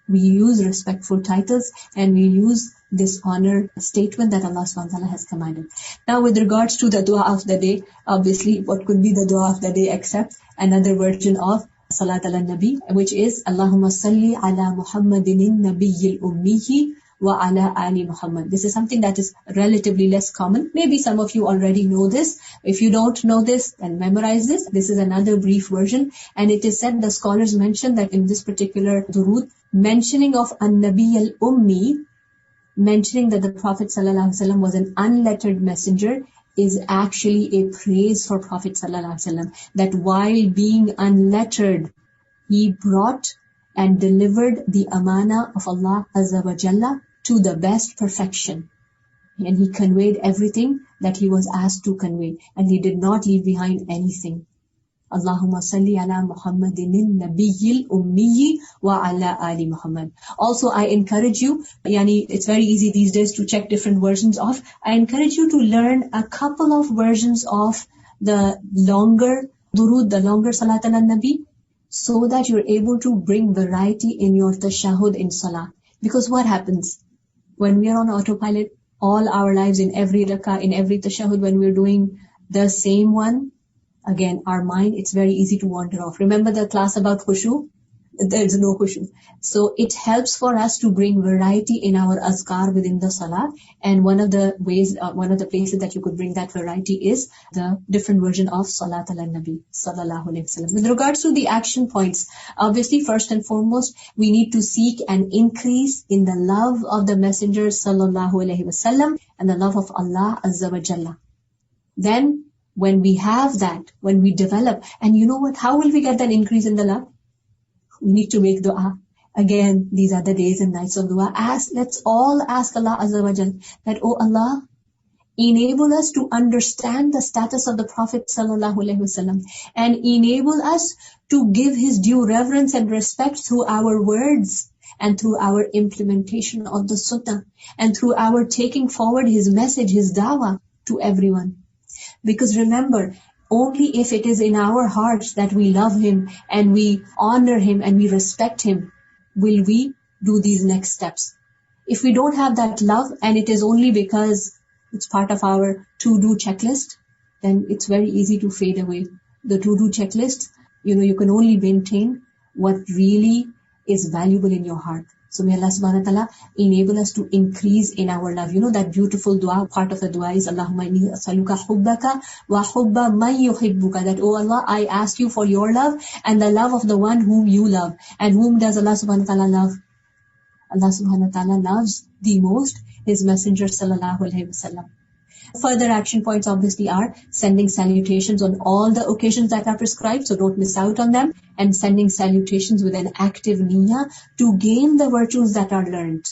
We use respectful titles and we use this honor statement that Allah subhanahu wa ta'ala has commanded. Now with regards to the dua of the day, obviously what could be the dua of the day except another version of Salat ala Nabi, which is Allahumma salli ala Muhammadin nabiyyil ummihi wa ala ali Muhammad. This is something that is relatively less common. Maybe some of you already know this. If you don't know this, then memorize this. This is another brief version. And it is said, the scholars mention that in this particular durood, mentioning of an-Nabi al-Ummi, mentioning that the Prophet ﷺ was an unlettered messenger, is actually a praise for Prophet ﷺ. That while being unlettered, he brought and delivered the amana of Allah Azza wa Jalla to the best perfection. And he conveyed everything that he was asked to convey. And he did not leave behind anything. Allahumma salli ala Muhammadin nabiyyil ummiyi wa ala ali Muhammad. Also, I encourage you, it's very easy these days to check different versions of. I encourage you to learn a couple of versions of the longer durood, the longer salat ala nabi, so that you're able to bring variety in your tashahhud in salah. Because what happens when we are on autopilot all our lives, in every rakah, in every tashahhud, when we're doing the same one, again, our mind, it's very easy to wander off. Remember the class about khushu? There's no khushu. So it helps for us to bring variety in our azkar within the salah. And one of the ways, one of the places that you could bring that variety is the different version of salat ala nabi sallallahu alaihi wasallam. With regards to the action points, obviously first and foremost, we need to seek an increase in the love of the messenger sallallahu alaihi wasallam and the love of Allah azza wa jalla. Then when we have that, when we develop, and you know what, how will we get that increase in the love? We need to make dua. Again, these are the days and nights of dua. Let's all ask Allah Azza wa Jal that, oh Allah, enable us to understand the status of the Prophet sallallahu alaihi wasallam, and enable us to give his due reverence and respect through our words and through our implementation of the sunnah and through our taking forward his message, his dawah to everyone. Because remember, only if it is in our hearts that we love him and we honor him and we respect him, will we do these next steps. If we don't have that love and it is only because it's part of our to-do checklist, then it's very easy to fade away. The to-do checklist, you can only maintain what really is valuable in your heart. So may Allah subhanahu wa ta'ala enable us to increase in our love. That beautiful dua, part of the dua is Allahumma inni as'aluka hubbaka wa hubba man yuhibbuka. That, oh Allah, I ask you for your love and the love of the one whom you love. And whom does Allah subhanahu wa ta'ala love? Allah subhanahu wa ta'ala loves the most his messenger sallallahu alaihi wasallam. Further action points obviously are sending salutations on all the occasions that are prescribed, so don't miss out on them, and sending salutations with an active niyyah to gain the virtues that are learned.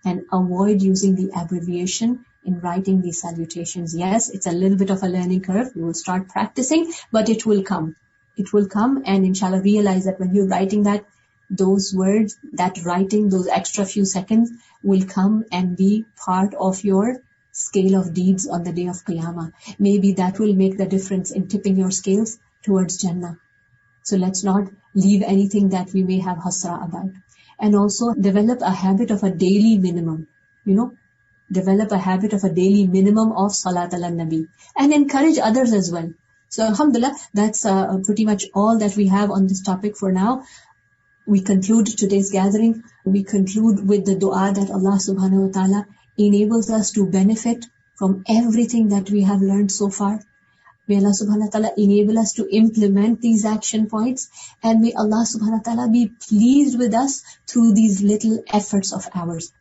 And avoid using the abbreviation in writing these salutations. Yes, it's a little bit of a learning curve. You will start practicing, but it will come. It will come, and inshallah realize that when you're writing that, those words, that writing, those extra few seconds will come and be part of your scale of deeds on the day of Qiyamah. Maybe that will make the difference in tipping your scales towards Jannah. So let's not leave anything that we may have hasra about. And also develop a habit of a daily minimum. Develop a habit of a daily minimum of Salat ala Nabi. And encourage others as well. So alhamdulillah, that's pretty much all that we have on this topic for now. We conclude today's gathering. We conclude with the dua that Allah subhanahu wa ta'ala enables us to benefit from everything that we have learned so far. May Allah subhanahu wa ta'ala enable us to implement these action points, and may Allah subhanahu wa ta'ala be pleased with us through these little efforts of ours.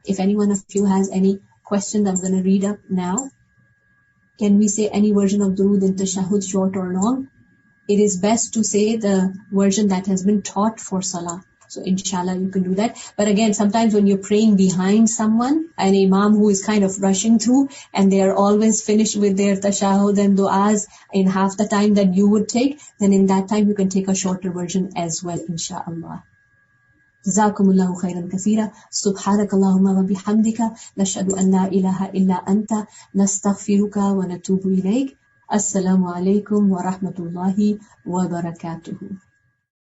If any one of you has any questions, I'm going to read up now. Can we say any version of durood in tashahhud, short or long? It is best to say the version that has been taught for salah. So inshallah you can do that. But again, sometimes when you're praying behind someone, an imam who is kind of rushing through, and they are always finished with their tashahhud and du'as in half the time that you would take, then in that time you can take a shorter version as well, inshallah. Jazakumullahu khairan kaseera. Subhanakallahumma wa bihamdika. Nashhadu an la ilaha illa anta. Nastaghfiruka wa natubu ilayk. Assalamu alaikum wa rahmatullahi wa barakatuhu.